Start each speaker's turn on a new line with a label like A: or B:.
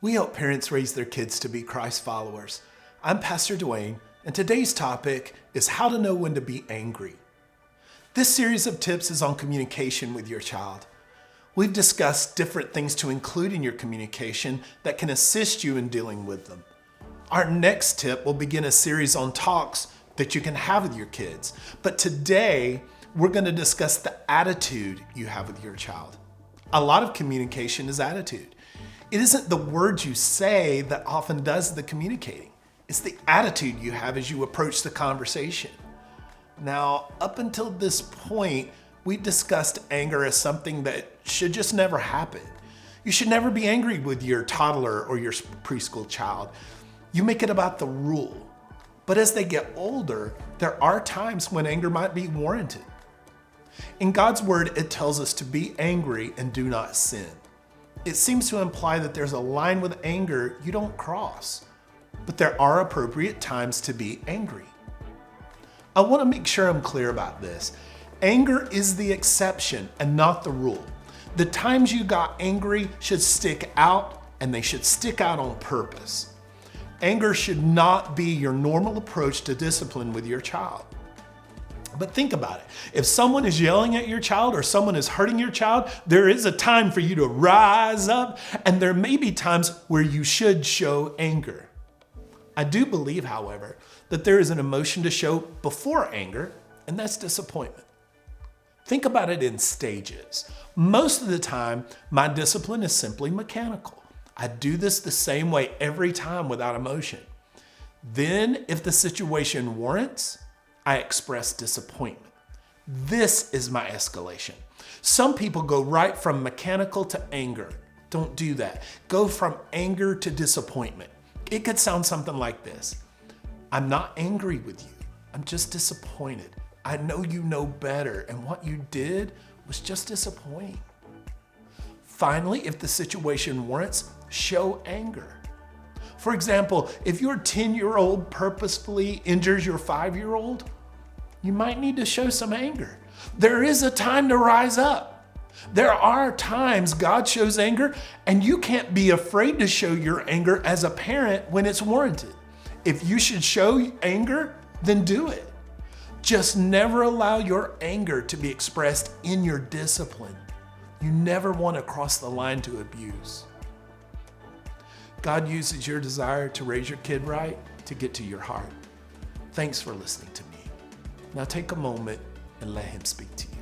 A: We help parents raise their kids to be Christ followers. I'm Pastor Dwayne, and today's topic is how to know when to be angry. This series of tips is on communication with your child. We've discussed different things to include in your communication that can assist you in dealing with them. Our next tip will begin a series on talks that you can have with your kids. But today, we're going to discuss the attitude you have with your child. A lot of communication is attitude. It isn't the words you say that often does the communicating. It's the attitude you have as you approach the conversation. Now, up until this point, we discussed anger as something that should just never happen. You should never be angry with your toddler or your preschool child. You make it about the rule. But as they get older, there are times when anger might be warranted. In God's word, it tells us to be angry and do not sin. It seems to imply that there's a line with anger you don't cross, but there are appropriate times to be angry. I want to make sure I'm clear about this. Anger is the exception and not the rule. The times you got angry should stick out, and they should stick out on purpose. Anger should not be your normal approach to discipline with your child. But think about it. If someone is yelling at your child or someone is hurting your child, there is a time for you to rise up, and there may be times where you should show anger. I do believe, however, that there is an emotion to show before anger, and that's disappointment. Think about it in stages. Most of the time, my discipline is simply mechanical. I do this the same way every time without emotion. Then, if the situation warrants, I express disappointment. This is my escalation. Some people go right from mechanical to anger. Don't do that. Go from anger to disappointment. It could sound something like this. I'm not angry with you. I'm just disappointed. I know you know better, and what you did was just disappointing. Finally, if the situation warrants, show anger. For example, if your 10-year-old purposefully injures your 5-year-old, you might need to show some anger. There is a time to rise up. There are times God shows anger, and you can't be afraid to show your anger as a parent when it's warranted. If you should show anger, then do it. Just never allow your anger to be expressed in your discipline. You never want to cross the line to abuse. God uses your desire to raise your kid right to get to your heart. Thanks for listening to me. Now take a moment and let him speak to you.